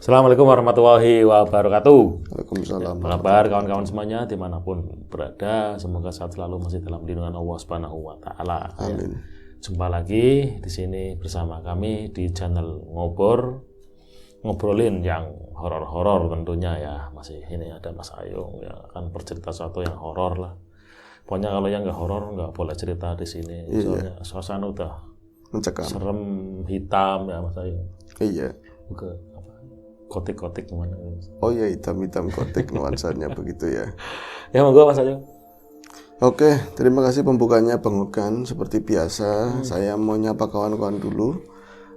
Assalamualaikum warahmatullahi wabarakatuh. Waalaikumsalam. Apa kabar kawan-kawan semuanya dimanapun berada, semoga sehat selalu masih dalam lindungan Allah Subhanahu wa Ta'ala. Amin. Jumpa lagi di sini bersama kami di channel ngobrolin yang horor-horor tentunya ya. Masih ini ada Mas Ayung ya, kan bercerita sesuatu yang horor lah. Pokoknya kalau yang nggak horor nggak boleh cerita di sini. Soalnya suasana udah Mencekam. serem, hitam ya Mas Ayung. Iya. Bukan kotik-kotik gimana? Oh ya, hitam-hitam kotik nuansanya begitu ya. Ya monggo Mas Ayung. Oke, terima kasih pembukanya Bang Ogan. Seperti biasa, saya mau nyapa kawan-kawan dulu.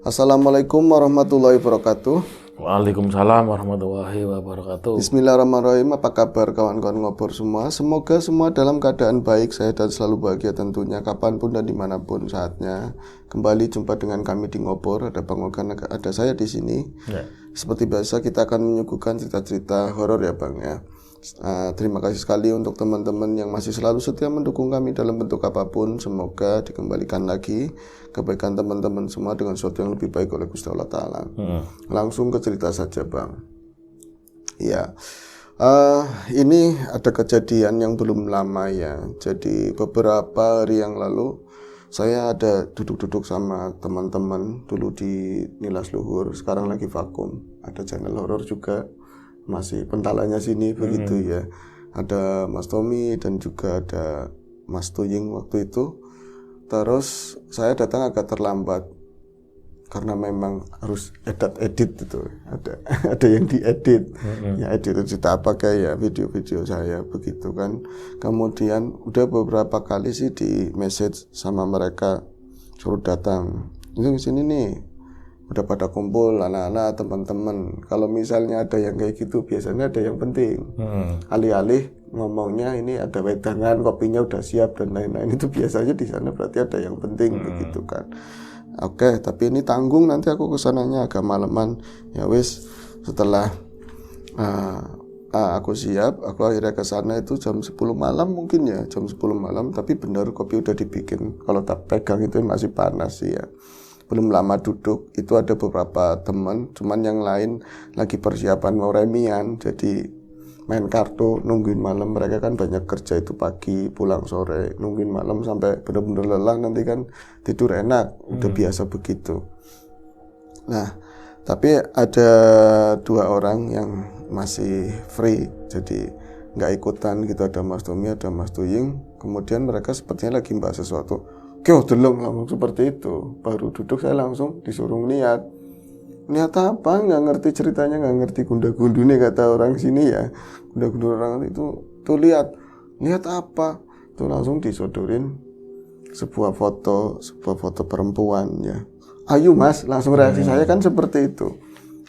Assalamualaikum warahmatullahi wabarakatuh. Waalaikumsalam warahmatullahi wabarakatuh. Bismillahirrahmanirrahim. Apa kabar kawan-kawan ngobor semua? Semoga semua dalam keadaan baik, sehat dan selalu bahagia tentunya, kapanpun dan dimanapun saatnya. Kembali jumpa dengan kami di Ngobor. Ada Bang Ogan, ada saya di sini. Ya. Seperti biasa kita akan menyuguhkan cerita-cerita horor ya Bang ya. Terima kasih sekali untuk teman-teman yang masih selalu setia mendukung kami dalam bentuk apapun. Semoga dikembalikan lagi kebaikan teman-teman semua dengan sesuatu yang lebih baik oleh Gusti Allah Ta'ala. Langsung ke cerita saja Bang. Ya, ini ada kejadian yang belum lama ya. Jadi beberapa hari yang lalu saya ada duduk-duduk sama teman-teman dulu di Nilas Luhur. Sekarang lagi vakum. Ada channel horor juga. Masih pentalanya sini begitu ya. Ada Mas Tommy dan juga ada Mas Tuying waktu itu. Terus saya datang agak terlambat karena memang harus edit itu. Ada yang diedit. Ya edit cerita apa kayak video-video saya begitu kan. Kemudian udah beberapa kali sih di message sama mereka suruh datang. Ini sini nih. Udah pada kumpul anak-anak teman-teman. Kalau misalnya ada yang kayak gitu biasanya ada yang penting. Alih-alih ngomongnya ini ada wedangan, kopinya udah siap dan lain-lain, itu biasanya di sana berarti ada yang penting begitu kan. Oke, tapi ini tanggung nanti aku kesananya agak maleman. Ya wis, setelah aku siap, aku akhirnya ke sana itu jam 10 malam mungkin ya, jam 10 malam, tapi benar kopi udah dibikin. Kalau tak pegang itu masih panas sih ya. Belum lama duduk, itu ada beberapa teman, cuman yang lain lagi persiapan mau remian, jadi main kartu, nungguin malam. Mereka kan banyak kerja itu pagi, pulang sore, nungguin malam sampai benar-benar lelah, nanti kan tidur enak, udah biasa begitu. Nah, tapi ada 2 orang yang masih free, jadi nggak ikutan gitu. Ada Mas Tommy, ada Mas Tuying. Kemudian mereka sepertinya lagi bahas sesuatu. Kyo deleng langsung seperti itu. Baru duduk saya langsung disuruh niat apa, nggak ngerti ceritanya, nggak ngerti gunda-gundu nih kata orang sini ya. Gunda-gundu orang itu tuh lihat apa, tuh langsung disodorin sebuah foto perempuan ya. Ayu Mas, langsung reaksi saya kan seperti itu.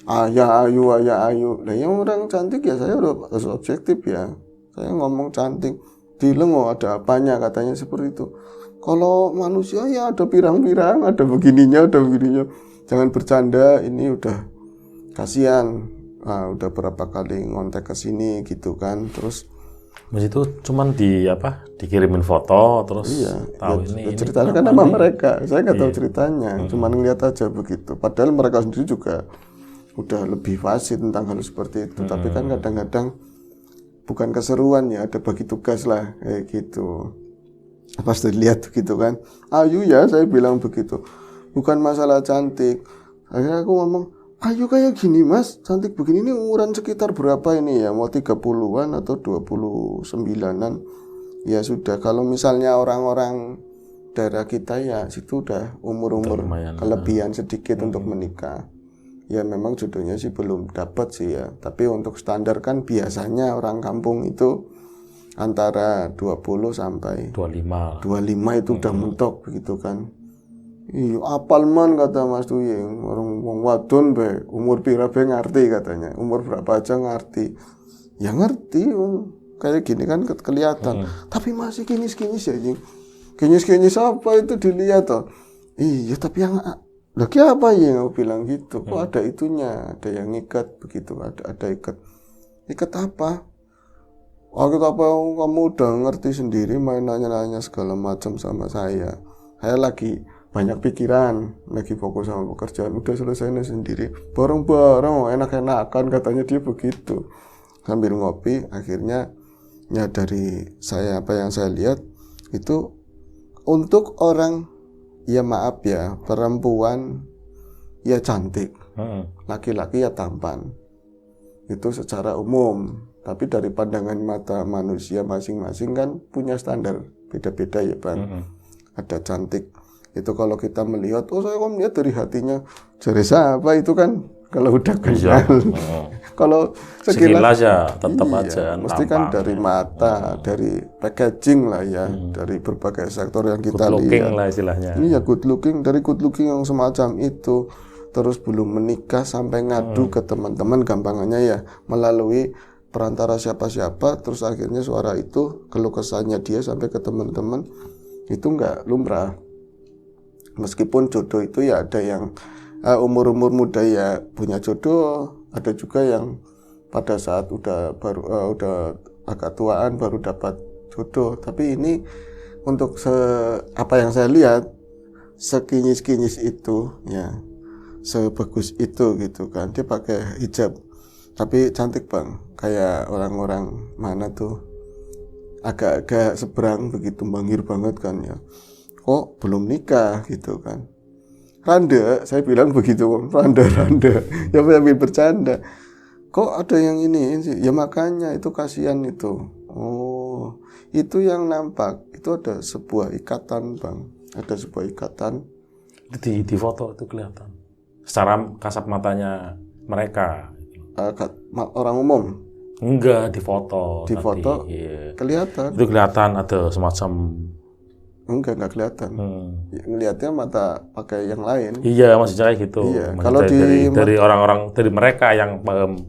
Ayah ayu. Nah yang orang cantik ya saya udah harus objektif ya. Saya ngomong cantik, dileng ada apanya katanya seperti itu. Kalau manusia ya ada pirang-pirang, ada begininya. Jangan bercanda, ini udah kasihan. Udah berapa kali ngontek ke sini gitu kan. Terus Mas itu cuman dikirimin foto terus tahu ini ceritanya kan sama mereka. Saya nggak tahu ceritanya, cuman ngeliat aja begitu. Padahal mereka sendiri juga udah lebih fasih tentang hal seperti itu. Tapi kan kadang-kadang bukan keseruan ya, ada bagi tugas lah kayak gitu. Pas dilihat gitu kan, ayu ya, saya bilang begitu, bukan masalah cantik. Akhirnya aku ngomong, ayu kayak gini Mas, cantik begini, ini umuran sekitar berapa ini ya, mau 30-an atau 29-an. Ya sudah, kalau misalnya orang-orang daerah kita ya situ udah umur-umur kelebihan sedikit untuk menikah. Ya memang jodohnya sih belum dapat sih ya, tapi untuk standar kan biasanya orang kampung itu antara 20 sampai 25 itu udah mentok begitu kan. Iya apal man kata Mas Tuying, orang wong wadon be umur pira be ngerti katanya, umur berapa aja ngerti. Ya ngerti kayak gini kan kelihatan. Tapi masih kinyis-kinyis ya anjing. Kinyis-kinyis apa itu dilihat toh. Iya tapi yang lagi apa ya aku bilang gitu. Kok ada itunya, ada yang ikat begitu, ada ikat. Ikat apa? Kamu udah ngerti sendiri main nanya-nanya segala macam sama saya. Saya lagi banyak pikiran, lagi fokus sama pekerjaan, udah selesainya sendiri, bareng-bareng, enak-enakan katanya dia begitu. Sambil ngopi, akhirnya ya dari saya apa yang saya lihat itu untuk orang ya maaf ya perempuan ya cantik, laki-laki ya tampan, itu secara umum. Tapi dari pandangan mata manusia masing-masing kan punya standar beda-beda ya Bang. Ada cantik. Itu kalau kita melihat, oh saya kok melihat dari hatinya. Dari siapa itu kan kalau udah kenal. Kalau sekilas ya tetap iya, aja mesti kan dari mata, dari packaging lah ya, dari berbagai sektor yang kita good looking lihat. lah istilahnya. Iya, good looking, dari good looking yang semacam itu. Terus belum menikah sampai ngadu ke teman-teman, gampangannya ya melalui perantara siapa-siapa, terus akhirnya suara itu keluh kesahnya dia sampai ke teman-teman, itu nggak lumrah. Meskipun jodoh itu ya ada yang umur-umur muda ya punya jodoh, ada juga yang pada saat udah agak tuaan baru dapat jodoh. Tapi ini untuk apa yang saya lihat, sekinyis-kinyis itu ya, sebagus itu gitu kan, dia pakai hijab tapi cantik Bang, kayak orang-orang mana tuh agak-agak seberang begitu, bangir banget kan ya, kok belum nikah gitu kan. Randa, saya bilang begitu, randa ya sambil bercanda, kok ada yang ini sih ya, makanya itu kasihan itu. Oh, itu yang nampak itu ada sebuah ikatan Bang, ada sebuah ikatan di foto itu kelihatan secara kasat matanya mereka. Orang umum Enggak, di foto. Di nanti, foto iya. kelihatan. Itu kelihatan ada semacam. Enggak kelihatan. Ngelihatnya mata pakai yang lain. Iya, maksudnya kayak gitu. Iya. Kalau dari orang-orang, dari mereka yang paham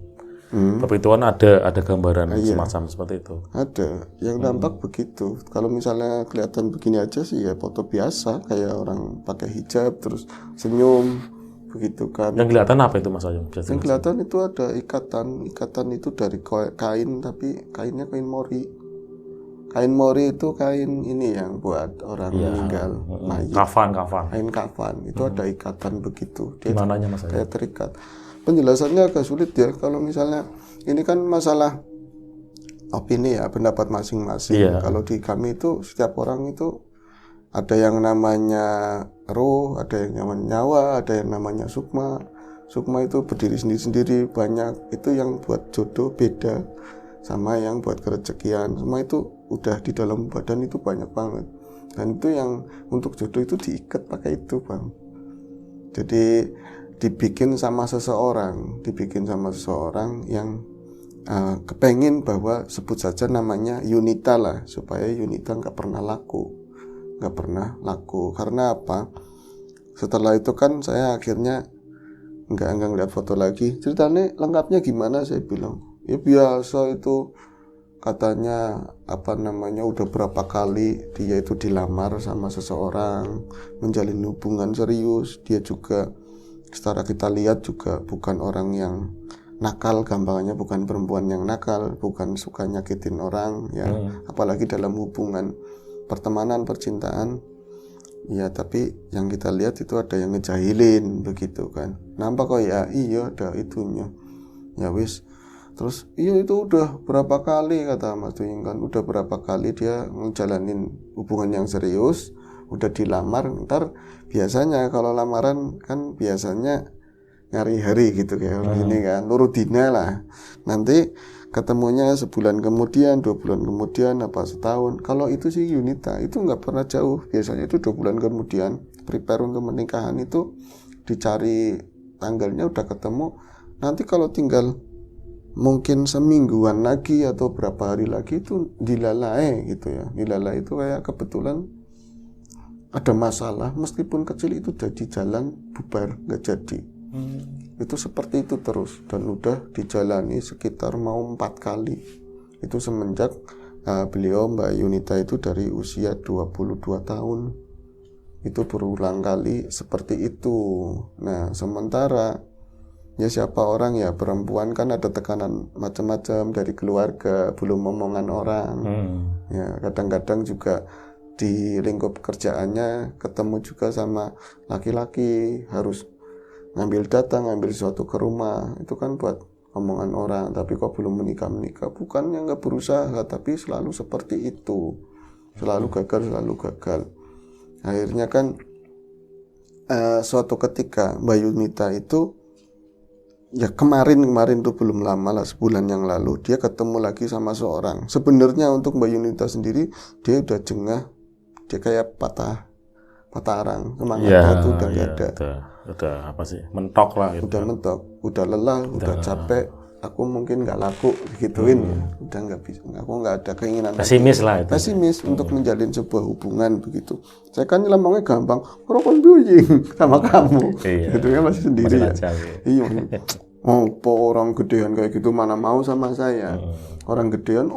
perpituan ada gambaran semacam seperti itu. Ada. Yang nampak begitu. Kalau misalnya kelihatan begini aja sih ya foto biasa, kayak orang pakai hijab terus senyum begitu kan. Yang kelihatan apa itu Mas Ayu? Yang kelihatan itu ada ikatan itu dari kain, tapi kainnya kain mori. Kain mori itu kain ini yang buat orang meninggal, mayit. Kafan. Kain kafan itu ada ikatan begitu. Dia Gimananya Mas Ayu? kayak terikat. Penjelasannya agak sulit ya. Kalau misalnya ini kan masalah opini ya, pendapat masing-masing. Iya. Kalau di kami itu setiap orang itu ada yang namanya roh, ada yang namanya nyawa, ada yang namanya sukma. Sukma itu berdiri sendiri-sendiri banyak. Itu yang buat jodoh beda sama yang buat kerezekian. Semua itu udah di dalam badan itu banyak banget. Dan itu yang untuk jodoh itu diikat pakai itu Bang. Jadi dibikin sama seseorang yang kepengin bahwa sebut saja namanya Yunita lah, supaya Yunita nggak pernah laku. Karena apa? Setelah itu kan saya akhirnya nggak ngeliat foto lagi. Ceritanya lengkapnya gimana, saya bilang ya biasa itu, katanya udah berapa kali dia itu dilamar sama seseorang, menjalin hubungan serius. Dia juga setelah kita lihat juga bukan orang yang nakal, gampangannya bukan perempuan yang nakal, bukan suka nyakitin orang ya, apalagi dalam hubungan pertemanan, percintaan ya. Tapi yang kita lihat itu ada yang ngejahilin begitu kan, nampak kok ya, iya ada itunya ya wis. Terus iya itu udah berapa kali, kata Mas Tuying kan, udah berapa kali dia ngejalanin hubungan yang serius, udah dilamar. Ntar biasanya kalau lamaran kan biasanya nyari hari gitu kayak ini kan, nurudina lah. Nanti ketemunya sebulan kemudian, 2 bulan kemudian, apa setahun. Kalau itu sih Yunita itu nggak pernah jauh, biasanya itu 2 bulan kemudian prepare untuk menikahan, itu dicari tanggalnya udah ketemu. Nanti kalau tinggal mungkin semingguan lagi atau berapa hari lagi itu dilalai gitu ya. Dilalai itu kayak kebetulan ada masalah, meskipun kecil itu jadi jalan bubar, nggak jadi. Itu seperti itu terus, dan udah dijalani sekitar mau 4 kali. Itu semenjak beliau Mbak Yunita itu dari usia 22 tahun. Itu berulang kali seperti itu. Nah sementara ya siapa orang ya, perempuan kan ada tekanan macam-macam dari keluarga, belum omongan orang. Ya kadang-kadang juga di lingkup kerjaannya ketemu juga sama laki-laki, harus ngambil data, ngambil sesuatu ke rumah, itu kan buat omongan orang, tapi kok belum menikah, bukannya nggak berusaha, tapi selalu seperti itu, selalu gagal. Akhirnya kan suatu ketika Mbak Yunita itu ya kemarin tuh belum lama lah, sebulan yang lalu dia ketemu lagi sama seorang. Sebenarnya untuk Mbak Yunita sendiri dia udah jengah, dia kayak patah arang, semangatnya tuh udah nggak ada. Udah apa sih, mentok lah gitu. Udah mentok, udah lelah, udah capek. Aku mungkin nggak laku gituin, udah nggak bisa, aku nggak ada keinginan pesimis lagi. lah itu. Pesimis untuk menjalin sebuah hubungan begitu. Saya kan ngomongnya gampang, rokok buying sama kamu, gitu kan masih sendiri ya. Iya, orang gedean kayak gitu mana mau sama saya. Orang gedean,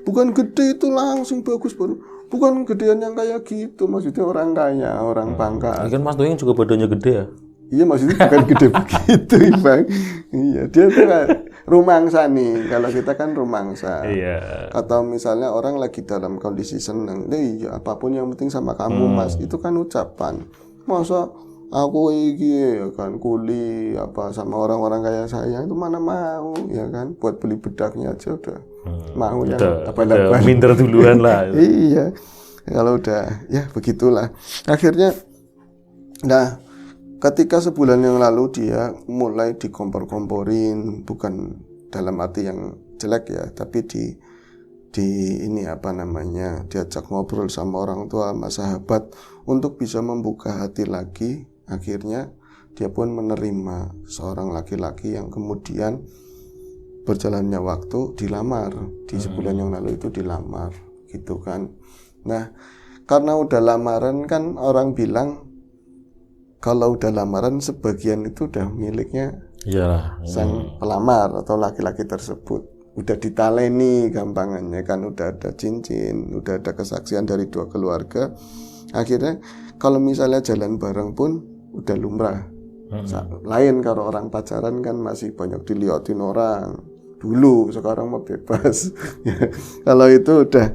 bukan gede itu langsung bagus baru. Bukan gedean yang kayak gitu, maksudnya orang kaya, orang pangkat. Kan Mas Doing juga badannya gede ya? Iya, maksudnya bukan gede begitu, Bang. Iya, dia tuh kan rumangsa nih. Kalau kita kan rumangsa. Iya. Atau misalnya orang lagi dalam kondisi seneng, iya apapun yang penting sama kamu, Mas. Itu kan ucapan. Masa aku iki ya kan kuli apa sama orang-orang kayak saya itu mana mau, ya kan? Buat beli bedaknya aja udah mau yang apa minder duluan lah. Iya. Kalau udah ya begitulah. Akhirnya nah, ketika sebulan yang lalu dia mulai dikompor-komporin, bukan dalam arti yang jelek ya, tapi di ini apa namanya, diajak ngobrol sama orang tua, sama sahabat untuk bisa membuka hati lagi. Akhirnya dia pun menerima seorang laki-laki yang kemudian berjalannya waktu dilamar. Di sebulan yang lalu itu dilamar gitu kan. Nah, karena udah lamaran kan orang bilang kalau udah lamaran sebagian itu udah miliknya sang pelamar atau laki-laki tersebut. Udah ditaleni gampangannya kan, udah ada cincin, udah ada kesaksian dari dua keluarga. Akhirnya kalau misalnya jalan bareng pun udah lumrah. Lain kalau orang pacaran kan masih banyak dilihatin orang dulu, sekarang mau bebas. Kalau itu udah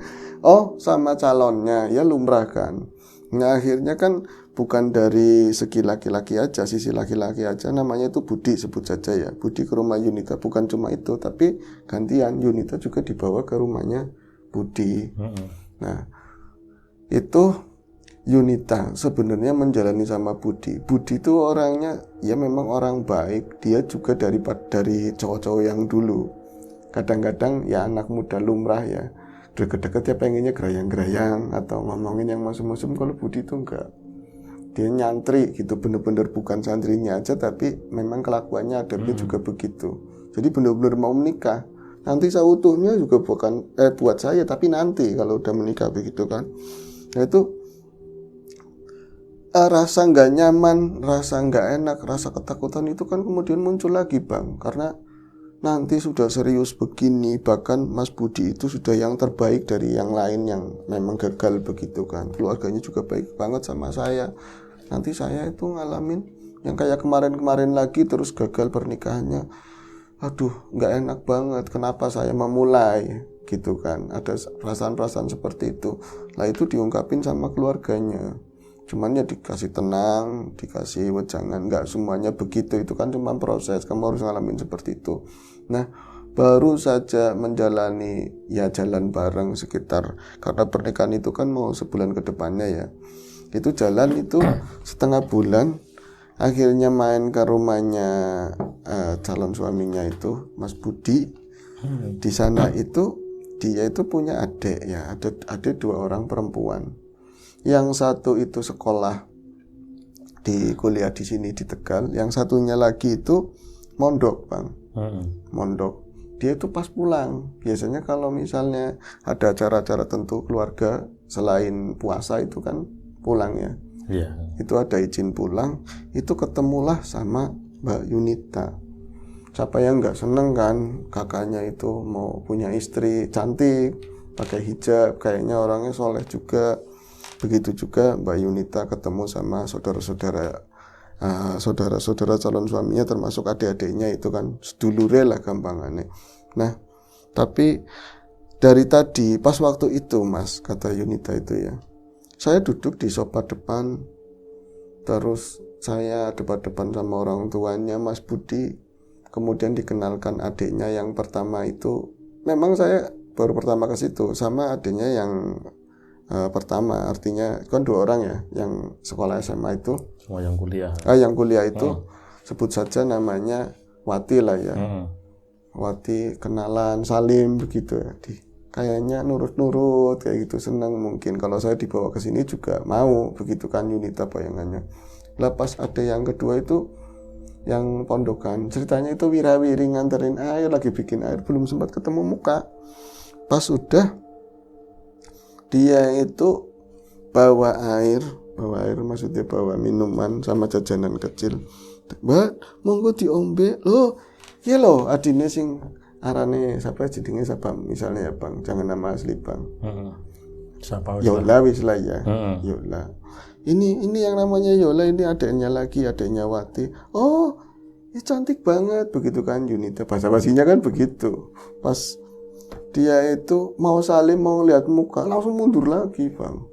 sama calonnya ya lumrah kan. Nah, akhirnya kan bukan dari segi laki-laki aja, sisi laki-laki aja, namanya itu Budi, sebut saja ya, Budi ke rumah Yunita. Bukan cuma itu, tapi gantian Yunita juga dibawa ke rumahnya Budi. Nah, itu Yunita sebenarnya menjalani sama Budi. Budi itu orangnya ya memang orang baik, dia juga dari cowok-cowok yang dulu. Kadang-kadang ya anak muda lumrah ya, deket-deket ya pengennya gerayang-gerayang atau ngomongin yang mesum-mesum. Kalau Budi itu enggak, dia nyantri gitu, bener-bener bukan santrinya aja, tapi memang kelakuannya adabnya juga begitu. Jadi bener-bener mau menikah. Nanti seutuhnya juga bukan buat saya, tapi nanti kalau udah menikah begitu kan. Nah itu rasa nggak nyaman, rasa nggak enak, rasa ketakutan itu kan kemudian muncul lagi, Bang, karena nanti sudah serius begini, bahkan Mas Budi itu sudah yang terbaik dari yang lain yang memang gagal begitu kan. Keluarganya juga baik banget sama saya. Nanti saya itu ngalamin yang kayak kemarin-kemarin lagi terus gagal pernikahannya. Aduh, nggak enak banget. Kenapa saya memulai gitu kan? Ada perasaan-perasaan seperti itu. Lah itu diungkapin sama keluarganya. Cuman ya dikasih tenang, dikasih wejangan, nggak semuanya begitu, itu kan cuma proses, kamu harus ngalamin seperti itu. Nah, baru saja menjalani ya jalan bareng sekitar, karena pernikahan itu kan mau sebulan ke depannya ya, itu jalan itu setengah bulan. Akhirnya main ke rumahnya calon suaminya itu Mas Budi. Di sana itu dia itu punya adik ya, ada 2 orang perempuan. Yang satu itu sekolah di kuliah di sini di Tegal, yang satunya lagi itu mondok, Bang. Mondok. Dia itu pas pulang. Biasanya kalau misalnya ada acara-acara tentu keluarga selain puasa itu kan pulang ya. Itu ada izin pulang, itu ketemulah sama Mbak Yunita. Siapa yang nggak seneng kan kakaknya itu mau punya istri cantik, pakai hijab, kayaknya orangnya soleh juga. Begitu juga Mbak Yunita ketemu sama saudara-saudara calon suaminya, termasuk adik-adiknya itu kan sedulure lah gampangannya. Nah, tapi dari tadi pas waktu itu Mas, kata Yunita itu ya, Saya duduk di sofa depan, terus saya depan-depan sama orang tuanya Mas Budi, kemudian dikenalkan adiknya yang pertama itu. Memang saya baru pertama ke situ sama adiknya yang pertama, artinya kan 2 orang ya yang sekolah SMA itu. Semua yang kuliah. Yang kuliah itu sebut saja namanya Wati lah ya. Wati, kenalan, salim begitu ya. Kayaknya nurut-nurut kayak gitu, senang mungkin kalau saya dibawa ke sini juga mau begitu kan Yunita bayangannya. Lah pas ada yang kedua itu yang pondokan, ceritanya itu wirawiri nganterin air, lagi bikin air, belum sempat ketemu muka. Pas udah dia itu bawa air maksudnya bawa minuman sama jajanan kecil. Mbak, monggo diombe. Loh, iya loh, adine sing arane siapa jenenge siapa misalnya ya Bang, jangan nama asli Bang. Siapa? Yola wis lah ya. Yola. Ini yang namanya Yola, ini adiknya Wati. Oh, ini cantik banget begitu kan Yunita. Basa-basinya kan begitu. Pas dia itu mau salim, mau lihat muka, langsung mundur lagi Bang.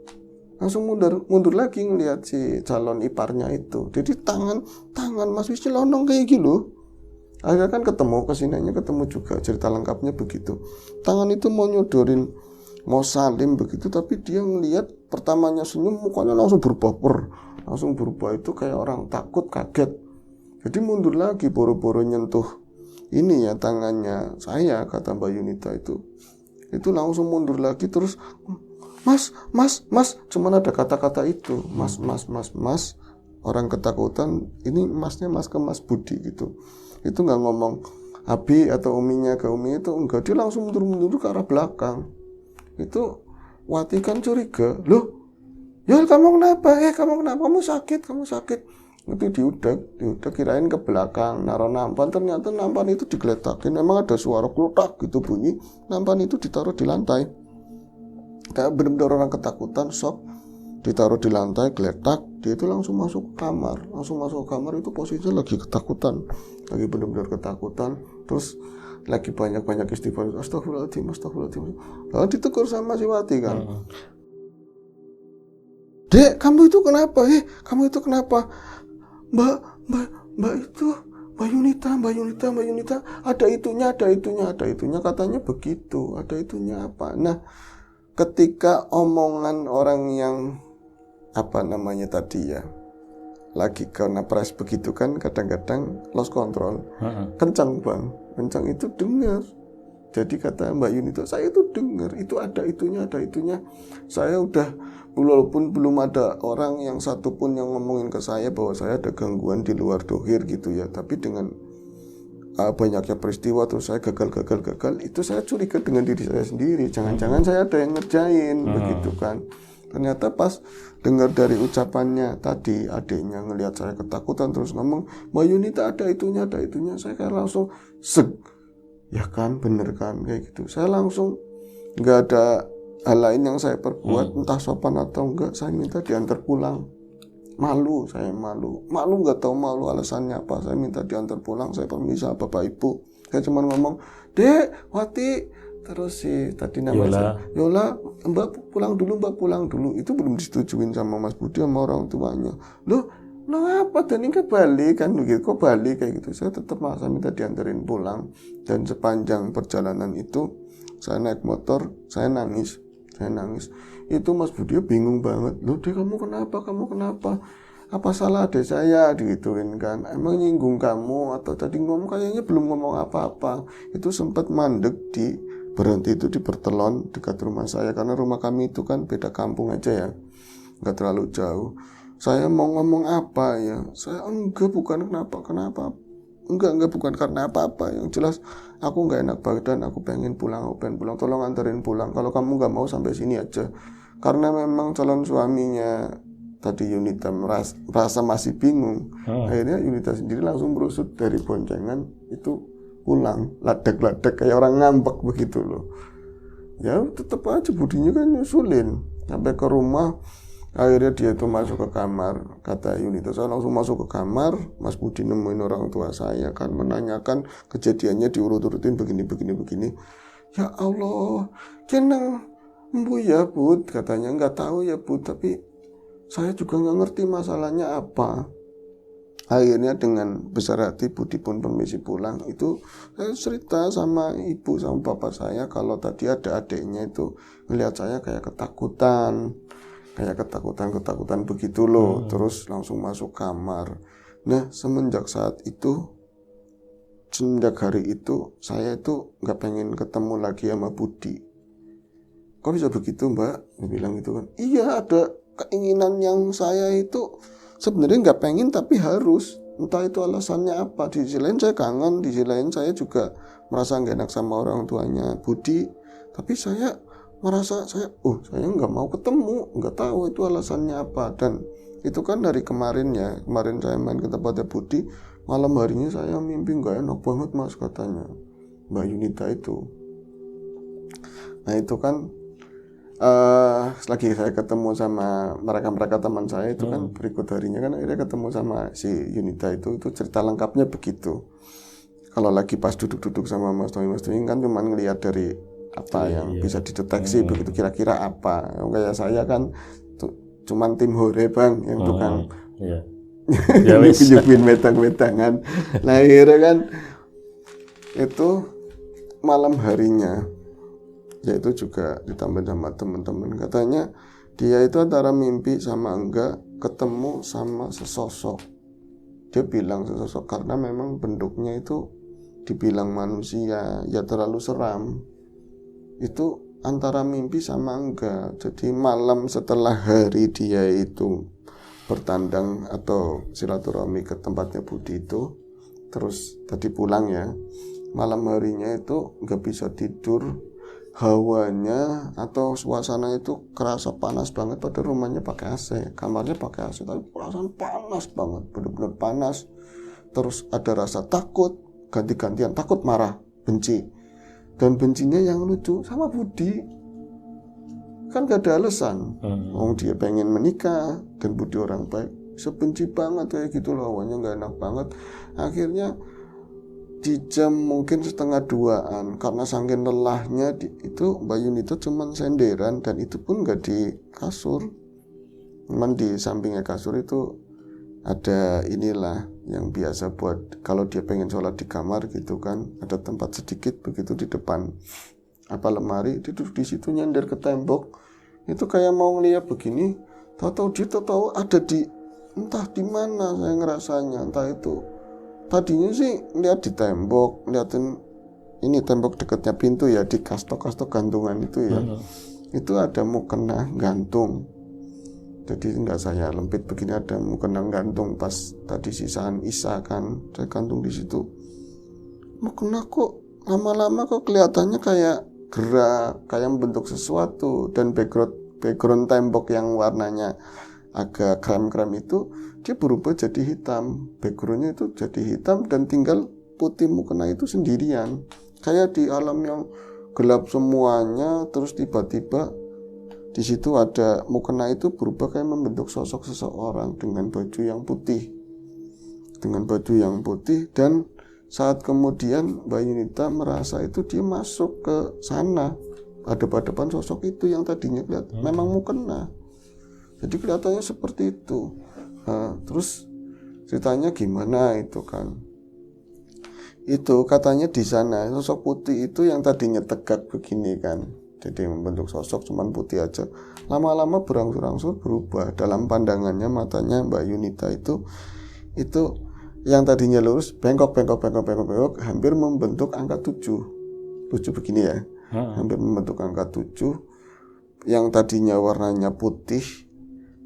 Langsung mundur lagi ngelihat si calon iparnya itu. Jadi tangan Mas wis celonong kayak gitu. Akhirnya kan kesininya ketemu juga, cerita lengkapnya begitu. Tangan itu mau nyodorin, mau salim begitu, tapi dia ngelihat pertamanya senyum, mukanya langsung berubah itu kayak orang takut, kaget. Jadi mundur lagi, boro-boro nyentuh ini ya tangannya saya, kata Mbak Yunita itu langsung mundur lagi, terus mas, cuman ada kata-kata itu, mas, orang ketakutan, ini masnya mas ke Mas Budi gitu. Itu nggak ngomong Abi atau uminya ke umi itu, enggak, dia langsung mundur ke arah belakang. Itu Wati kan curiga, loh, Yol kamu kenapa? Kamu sakit. Itu diudak kirain ke belakang naruh nampan, ternyata nampan itu digeletakin. Memang ada suara klutak gitu bunyi, nampan itu ditaruh di lantai. Kayak benar-benar orang ketakutan, shock, ditaruh di lantai, geletak. Dia itu langsung masuk ke kamar itu posisinya lagi ketakutan, lagi benar-benar ketakutan. Terus lagi banyak istighfar, astagfirullahaladzim. Lalu ditegur sama si Wati kan, Dek, kamu itu kenapa? Mbak Yunita, ada itunya, katanya begitu, ada itunya apa? Nah, ketika omongan orang yang tadi ya, lagi kena press begitu kan, kadang-kadang lost control, kencang Bang, itu dengar. Jadi kata Mbak Yunita, saya itu dengar, itu ada itunya. Saya udah, walaupun belum ada orang yang satu pun yang ngomongin ke saya bahwa saya ada gangguan di luar dohir gitu ya, tapi dengan banyaknya peristiwa terus saya gagal, itu saya curiga dengan diri saya sendiri, jangan-jangan saya ada yang ngerjain begitu kan. Ternyata pas dengar dari ucapannya tadi, adiknya ngelihat saya ketakutan terus ngomong, Mbak Yunita ada itunya, saya kayak langsung ya kan, bener kan, kayak gitu. Saya langsung nggak ada hal lain yang saya perbuat, entah sopan atau enggak, saya minta diantar pulang. Malu, nggak tahu malu alasannya apa. Saya minta diantar pulang, saya permisi sama bapak ibu. Saya cuma ngomong, Dek, Wati, terus si tadi namanya Yola, Mbak pulang dulu. Itu belum disetujuin sama Mas Budi sama orang tuanya. Loh apa dan ini balik kan begitu, kok balik kayak gitu. Saya tetap maksa minta dianterin pulang. Dan sepanjang perjalanan itu saya naik motor, saya nangis. Itu Mas Budi bingung banget. Loh Dek, kamu kenapa? Apa salah adik saya, digituin kan. Emang nyinggung kamu atau tadi ngomong, kayaknya belum ngomong apa-apa. Itu sempat mandek berhenti itu di Pertelon dekat rumah saya, karena rumah kami itu kan beda kampung aja ya, nggak terlalu jauh. Saya mau ngomong apa ya, saya bukan karena apa-apa, yang jelas aku nggak enak badan, aku pengen pulang, tolong anterin pulang, kalau kamu nggak mau sampai sini aja. Karena memang calon suaminya tadi Yunita merasa masih bingung, akhirnya Yunita sendiri langsung berusut dari boncengan itu pulang, ladek kayak orang ngambek begitu loh. Ya tetap aja Budinya kan nyusulin sampai ke rumah. Akhirnya dia itu masuk ke kamar, kata Yunita, saya langsung masuk ke kamar, Mas Budi nemuin orang tua saya kan, menanyakan kejadiannya, diurut-urutin begini. Ya Allah, kenang Bu ya Bud, katanya nggak tahu ya Bud, tapi saya juga nggak ngerti masalahnya apa. Akhirnya dengan besar hati Budi pun permisi pulang. Itu saya cerita sama ibu sama bapak saya kalau tadi ada adiknya itu melihat saya kayak ketakutan begitu loh. Terus langsung masuk kamar. Nah semenjak hari itu saya itu nggak pengen ketemu lagi sama Budi. Kok bisa begitu Mbak? Dia bilang gitu kan. Iya, ada keinginan yang saya itu sebenarnya nggak pengen tapi harus. Entah itu alasannya apa. Di sisi lain saya kangen, di sisi lain saya juga merasa nggak enak sama orang tuanya Budi. Tapi saya merasa saya nggak mau ketemu, nggak tahu itu alasannya apa. Dan itu kan dari kemarin ya. Kemarin saya main ke tempatnya Budi, malam harinya saya mimpi nggak enak banget Mas katanya Mbak Yunita itu. Nah itu kan lagi saya ketemu sama mereka teman saya itu kan berikut harinya kan akhirnya ketemu sama si Yunita itu cerita lengkapnya begitu. Kalau lagi pas duduk-duduk sama Mas Tommy kan cuma ngelihat dari apa yang bisa dideteksi begitu kira-kira apa. Kayak saya kan cuman tim hore bang yang tukang nyupin metang-metangan. Nah akhirnya kan itu malam harinya yaitu juga ditambah sama teman-teman katanya dia itu antara mimpi sama enggak ketemu sama sesosok. Dia bilang sesosok karena memang bentuknya itu dibilang manusia ya terlalu seram. Itu antara mimpi sama enggak. Jadi malam setelah hari dia itu bertandang atau silaturahmi ke tempatnya Budi itu terus tadi pulang ya, malam harinya itu nggak bisa tidur. Hawanya atau suasana itu kerasa panas banget, padahal rumahnya pakai AC, kamarnya pakai AC, tapi perasaan panas banget, benar-benar panas. Terus ada rasa takut, ganti-gantian, takut, marah, benci. Dan bencinya yang lucu sama Budi. Kan gak ada alasan. Dia pengen menikah dan Budi orang baik, sebenci banget kayak gitu loh, hawanya gak enak banget. Akhirnya di jam mungkin 1:30 karena saking lelahnya itu Mbak Yunita cuman senderan dan itu pun nggak di kasur, cuman di sampingnya kasur itu ada inilah yang biasa buat kalau dia pengen sholat di kamar gitu kan, ada tempat sedikit begitu di depan apa lemari, dia duduk di situ nyender ke tembok itu kayak mau ngeliat begini, tahu-tahu dia tahu ada di entah di mana saya ngerasanya, entah itu tadinya sih lihat di tembok, liatin ini tembok dekatnya pintu ya, di kastok-kastok gantungan itu ya, itu ada mukena gantung. Jadi nggak saya lempit begini, ada mukena gantung pas tadi sisaan Isya kan, saya gantung di situ. Mukena kok lama-lama kok kelihatannya kayak gerak, kayak membentuk sesuatu, dan background tembok yang warnanya agak krem-krem itu dia berubah jadi hitam, backgroundnya itu jadi hitam dan tinggal putih mukena itu sendirian, kayak di alam yang gelap semuanya. Terus tiba-tiba di situ ada mukena itu berubah kayak membentuk sosok seseorang dengan baju yang putih, dan saat kemudian Mbak Yunita merasa itu dia masuk ke sana, hadap-hadapan sosok itu yang tadinya kelihatan memang mukena. Jadi kelihatannya seperti itu. Nah, terus ceritanya gimana itu kan? Itu katanya di sana sosok putih itu yang tadinya tegak begini kan, jadi membentuk sosok cuman putih aja. Lama-lama berangsur-angsur berubah dalam pandangannya matanya Mbak Yunita itu yang tadinya lurus bengkok, hampir membentuk angka 7 begini ya, hampir membentuk angka 7. Yang tadinya warnanya putih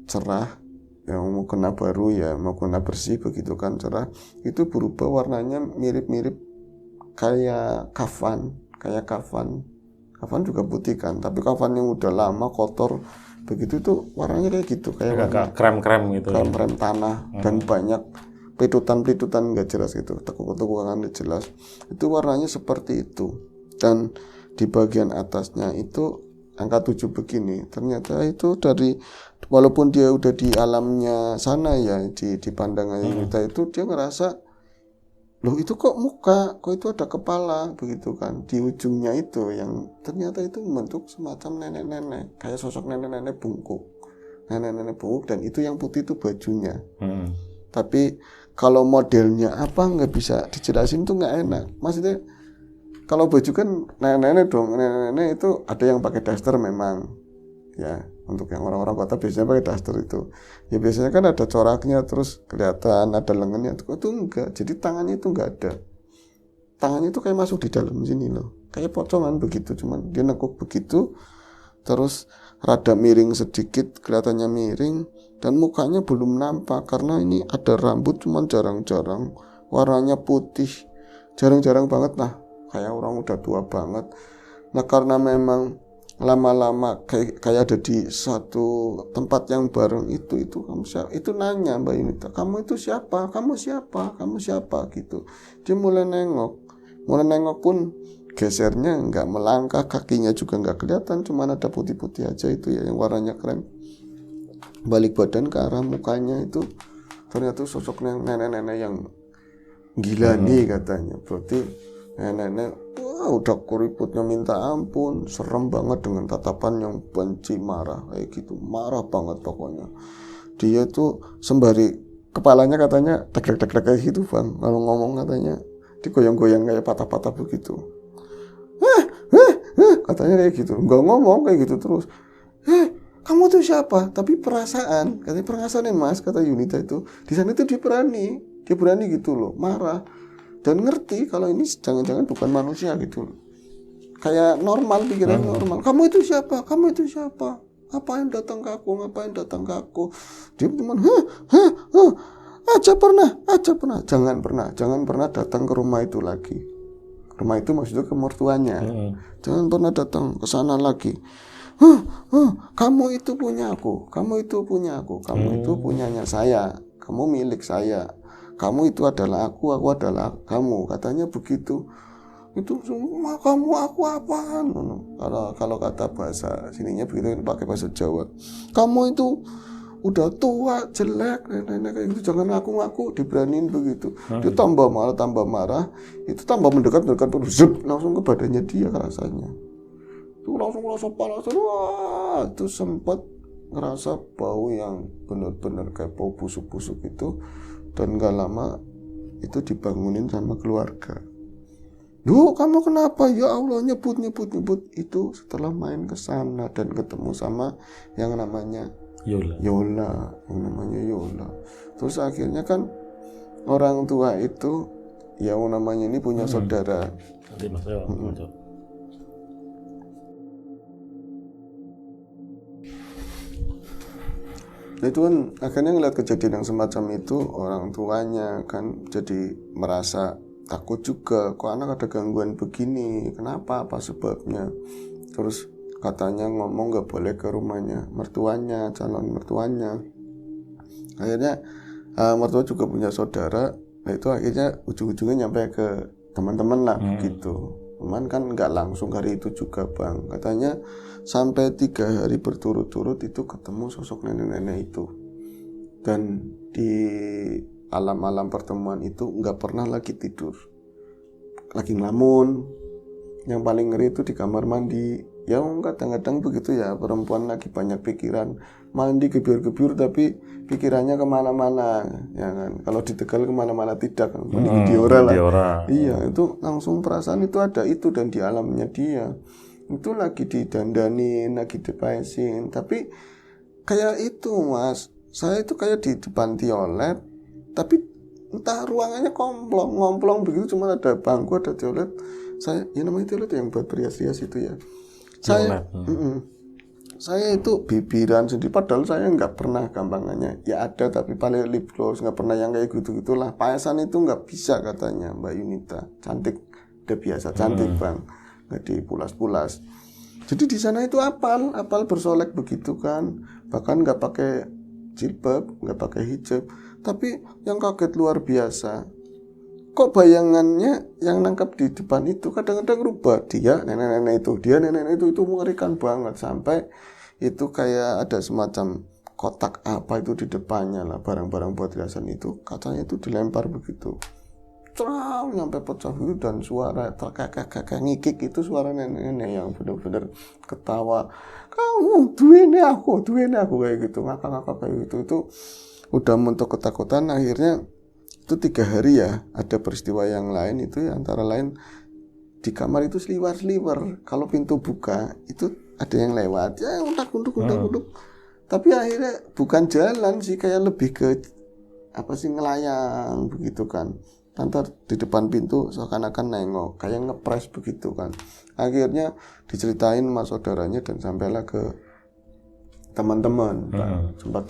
cerah, yang mau kena baru ya, mau kena bersih begitu kan cerah, itu berubah warnanya mirip-mirip kayak kafan juga putih kan, tapi kafan yang udah lama kotor begitu itu warnanya kayak gitu, kayak warna krem-krem gitu, krem tanah dan banyak pelitutan nggak jelas gitu, tekuk-tekukan nggak jelas, itu warnanya seperti itu. Dan di bagian atasnya itu angka 7 begini, ternyata itu dari walaupun dia udah di alamnya sana ya, di pandangannya kita itu dia ngerasa loh itu kok muka, kok itu ada kepala begitu kan. Di ujungnya itu yang ternyata itu membentuk semacam nenek-nenek, kayak sosok nenek-nenek bungkuk. Nenek-nenek bungkuk, dan itu yang putih itu bajunya. Tapi kalau modelnya apa nggak bisa dijelasin, tuh nggak enak. Maksudnya kalau baju kan nenek-nenek dong, nenek-nenek itu ada yang pakai daster memang. Ya, untuk yang orang-orang kota biasanya pakai daster itu. Ya biasanya kan ada coraknya, terus kelihatan ada lengannya. Itu enggak. Jadi tangannya itu enggak ada. Tangannya itu kayak masuk di dalam sini loh. Kayak pocongan begitu, cuman dia nekuk begitu. Terus rada miring sedikit, kelihatannya miring, dan mukanya belum nampak karena ini ada rambut cuman jarang-jarang, warnanya putih. Jarang-jarang banget lah, kayak orang udah tua banget. Nah, karena memang lama-lama kayak ada di satu tempat yang bareng itu kamu siapa? Itu nanya Mbak Yunita, kamu itu siapa? Kamu siapa? Kamu siapa? Gitu. Dia mulai nengok pun gesernya nggak melangkah, kakinya juga nggak kelihatan, cuman ada putih-putih aja itu ya, yang warnanya krem. Balik badan ke arah mukanya itu ternyata sosok nenek-nenek yang gila nih katanya. Berarti nenek-nenek udah keriputnya minta ampun, serem banget dengan tatapan yang benci, marah kayak gitu, marah banget pokoknya. Dia tuh sembari kepalanya katanya tek-tek kayak gitu Bang, kalau ngomong katanya digoyang-goyang kayak patah-patah begitu. Katanya kayak gitu, nggak ngomong kayak gitu terus. Kamu tuh siapa? Tapi perasaan, katanya perasaan Mas, kata Yunita itu di sana itu dia berani gitu loh, marah. Dan ngerti kalau ini jangan-jangan bukan manusia gitu loh. Kayak normal, pikiran normal. Kamu itu siapa? Kamu itu siapa? Ngapain datang ke aku? Ngapain datang ke aku? Dia cuman aja pernah. Jangan pernah datang ke rumah itu lagi. Rumah itu maksudnya ke mertuanya. Jangan pernah datang ke sana lagi. Kamu itu punya aku. Kamu itu punyanya saya. Kamu milik saya. Kamu itu adalah aku adalah kamu, katanya begitu. Itu semua kamu, aku apaan? Kalau kata bahasa sininya begitu, pakai bahasa Jawa. Kamu itu udah tua, jelek, nenek kayak gitu, jangan ngaku-ngaku, diberaniin begitu. Dia tambah marah, itu tambah mendekat zup, langsung ke badannya dia rasanya. Itu langsung rasa panas, wah, itu sempat ngerasa bau yang benar-benar kayak bau busuk-busuk itu. Dan gak lama itu dibangunin sama keluarga. Duh, kamu kenapa? Ya Allah, nyebut. Itu setelah main ke sana dan ketemu sama yang namanya Yola. Terus akhirnya kan orang tua itu yang namanya ini punya saudara. Nanti Mas Itu kan akhirnya ngeliat kejadian yang semacam itu, orang tuanya kan jadi merasa takut juga, kok anak ada gangguan begini, kenapa, apa sebabnya. Terus katanya ngomong gak boleh ke rumahnya mertuanya, calon mertuanya. Akhirnya mertua juga punya saudara. Nah itu akhirnya ujung-ujungnya nyampe ke teman-teman lah gitu. Cuman kan gak langsung hari itu juga Bang. Katanya sampai 3 hari berturut-turut itu ketemu sosok nenek-nenek itu. Dan di malam pertemuan itu nggak pernah lagi tidur, lagi ngelamun. Yang paling ngeri itu di kamar mandi. Ya kadang-kadang begitu ya, perempuan lagi banyak pikiran, mandi gebyur-gebyur tapi pikirannya kemana-mana, ya kan. Kalau di Tegal kemana-mana tidak kan, mandi Diora lah. Iya, itu langsung perasaan itu ada itu, dan di alamnya dia itu lagi didandanin, lagi dipaesin. Tapi kayak itu Mas, saya itu kayak di depan tiolet, tapi entah ruangannya ngomplong begitu, cuma ada bangku, ada tiolet. Saya, ya namanya tiolet yang buat rias-rias itu ya. Saya itu bibiran sendiri, padahal saya nggak pernah gampangannya. Ya ada, tapi paling lip gloss, nggak pernah yang kayak gitu-gitulah. Paesan itu nggak bisa katanya Mbak Yunita. Cantik, udah biasa cantik Bang, nggak dipulas-pulas. Jadi di sana itu apal bersolek begitu kan, bahkan nggak pakai jilbab, nggak pakai hijab. Tapi yang kaget luar biasa, kok bayangannya yang nangkap di depan itu kadang-kadang rubah. Dia nenek-nenek itu mengerikan banget, sampai itu kayak ada semacam kotak apa itu di depannya lah, barang-barang buat riasan itu katanya itu dilempar begitu. cerah nyampe pecah gitu, dan suara terkekek ngikik itu suara nenek-nenek yang benar-benar ketawa, kamu duene aku kayak gitu, ngakak-ngakak kayak gitu. Itu udah mentok ketakutan. Akhirnya itu 3 hari ya, ada peristiwa yang lain itu antara lain di kamar itu seliwer-seliwer, kalau pintu buka itu ada yang lewat ya undak-unduk. Tapi akhirnya bukan jalan sih, kayak lebih ke apa sih, ngelayang begitu kan. Antar di depan pintu seakan-akan nengok, kayak ngepres begitu kan. Akhirnya diceritain sama saudaranya dan sampailah ke teman-teman, sempat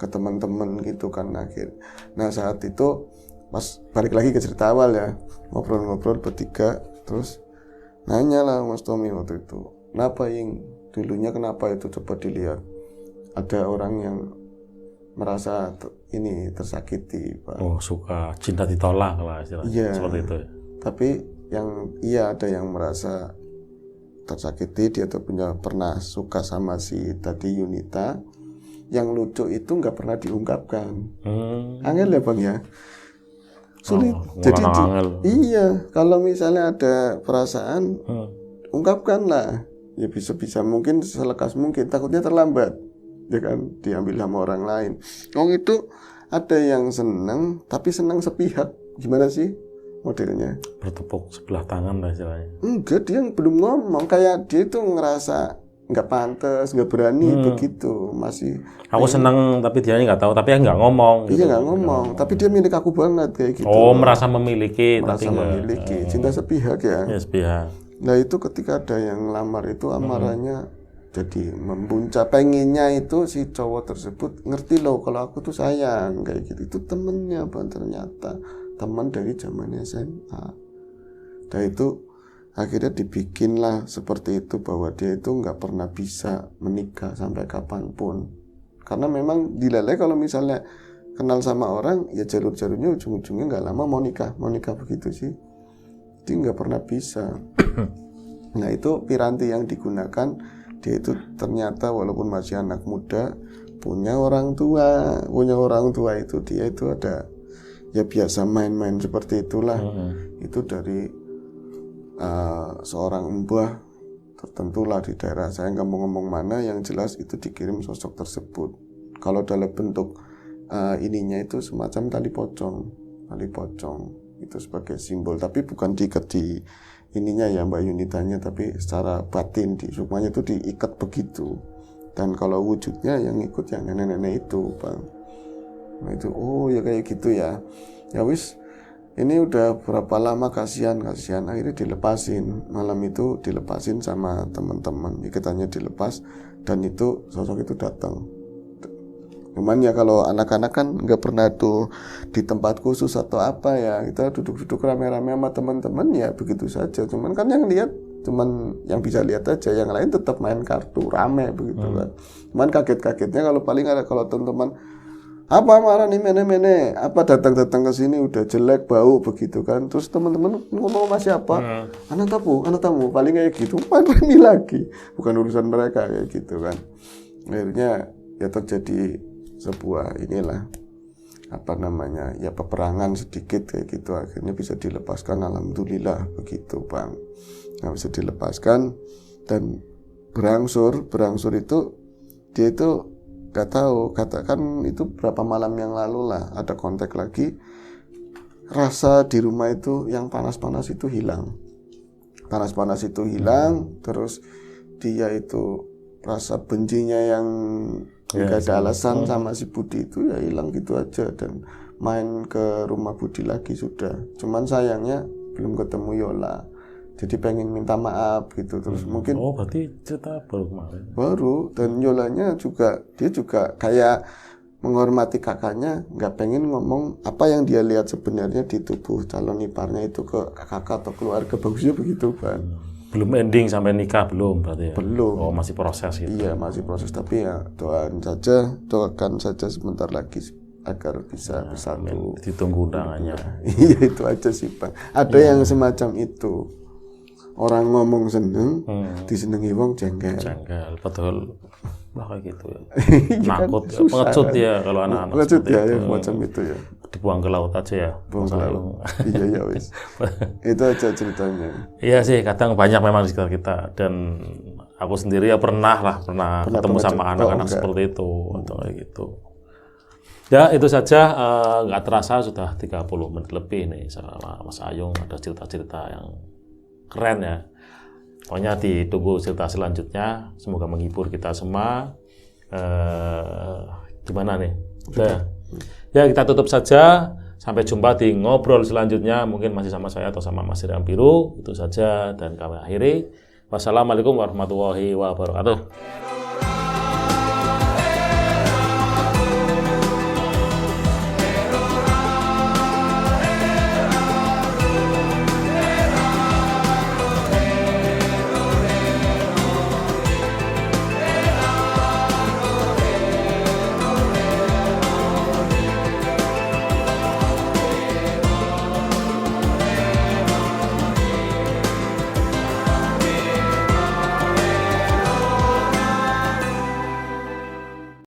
ke teman-teman gitu kan akhir. Nah saat itu pas balik lagi ke cerita awal ya, ngobrol-ngobrol bertiga, terus nanya lah Mas Tommy waktu itu, kenapa yang dulunya kenapa itu, coba dilihat ada orang yang merasa ini tersakiti, Pak. Oh, suka cinta ditolak lah istilahnya. Iya, seperti itu. tapi yang ada yang merasa tersakiti, dia tuh pernah suka sama si tadi Yunita. Yang lucu itu nggak pernah diungkapkan. Angel ya Bang ya, sulit. Jadi iya, kalau misalnya ada perasaan ungkapkan lah ya, bisa mungkin selekas mungkin, takutnya terlambat ya kan, diambil sama orang lain. Itu ada yang senang tapi senang sepihak, gimana sih modelnya, bertepuk sebelah tangan lah istilahnya. enggak, dia belum ngomong, kayak dia itu ngerasa nggak pantas, nggak berani begitu, masih aku senang tapi dia nggak tahu, tapi nggak ngomong gitu. Iya nggak ngomong, tapi dia milik aku banget kayak gitu. Merasa memiliki, merasa tapi memiliki, cinta sepihak ya. Ya, sepihak. Nah itu ketika ada yang ngelamar itu amarahnya jadi membuncah, pengennya itu si cowok tersebut ngerti loh kalau aku tuh sayang kayak gitu. Itu temennya Bang, ternyata teman dari zaman SMA. Nah itu akhirnya dibikinlah seperti itu, bahwa dia itu nggak pernah bisa menikah sampai kapanpun, karena memang dileleh kalau misalnya kenal sama orang ya jalur-jalurnya ujung-ujungnya nggak lama mau nikah begitu sih, dia nggak pernah bisa. Nah itu piranti yang digunakan, dia itu ternyata walaupun masih anak muda punya orang tua itu, dia itu ada ya biasa main-main seperti itulah. Itu dari seorang mbah tertentu lah di daerah saya, nggak mau ngomong mana, yang jelas itu dikirim sosok tersebut. Kalau dalam bentuk ininya itu semacam tali pocong itu sebagai simbol, tapi bukan diikat di ininya ya Mbak Yunitanya, tapi secara batin semuanya itu diikat begitu. Dan kalau wujudnya yang ikut yang nenek-nenek itu Bang. Nah itu ya kayak gitu ya. Ya wis, ini udah berapa lama, kasihan akhirnya dilepasin. Malam itu dilepasin sama teman-teman, ikatannya dilepas, dan itu sosok itu datang. Cuman ya kalau anak-anak kan nggak pernah tuh di tempat khusus atau apa ya, kita duduk-duduk rame-rame sama teman-teman ya begitu saja. Cuman kan yang lihat cuman yang bisa lihat aja, yang lain tetap main kartu rame begitu kan. Cuman kaget-kagetnya kalau paling ada kalau teman-teman apa marah nih mene-mene, apa datang ke sini udah jelek bau begitu kan, terus teman-teman ngomong sama siapa, anak tamu paling kayak gitu, main lagi, bukan urusan mereka kayak gitu kan. Akhirnya ya terjadi sebuah inilah ya peperangan sedikit kayak gitu, akhirnya bisa dilepaskan, alhamdulillah begitu Bang. Nah bisa dilepaskan dan berangsur itu dia itu gak tahu, katakan itu berapa malam yang lalu lah ada kontak lagi, rasa di rumah itu yang panas-panas itu hilang, terus dia itu rasa bencinya yang gak ada alasan sama si Budi itu ya hilang gitu aja, dan main ke rumah Budi lagi sudah. Cuman sayangnya belum ketemu Yola, jadi pengen minta maaf gitu. Terus mungkin berarti cerita baru kemarin. Baru, dan Yolanya juga, dia juga kayak menghormati kakaknya, nggak pengen ngomong apa yang dia lihat sebenarnya di tubuh calon iparnya itu ke kakak atau keluarga, bagusnya begitu kan. Belum ending sampai nikah belum berarti ya? Belum. Masih proses gitu. Iya masih proses, tapi ya doakan saja sebentar lagi agar bisa bersatu. Ditunggu undangannya. Iya itu aja sih Bang. Ada yang semacam itu. Orang ngomong seneng, disenengi wong jengkel. Betul. Lah kayak gitu ya. Kan Nakut, susah, pengecut kan? ya kalau anak-anak Pengecut seperti ya, itu. yang macam itu ya. Dibuang ke laut aja ya. Buang ke Mas laut. Ayung. Iya ya wis. Itu aja ceritanya. Iya sih, kadang banyak memang di sekitar kita, dan aku sendiri ya pernah ketemu sama anak-anak seperti itu atau kayak gitu. Ya itu saja, nggak terasa sudah 30 menit lebih nih sama Mas Ayung, ada cerita-cerita yang keren ya. Pokoknya ditunggu cerita selanjutnya, semoga menghibur kita semua. Gimana nih? Udah. Ya kita tutup saja. Sampai jumpa di ngobrol selanjutnya, mungkin masih sama saya atau sama Mas Rian Biru. Itu saja dan kami akhiri. Wassalamualaikum warahmatullahi wabarakatuh.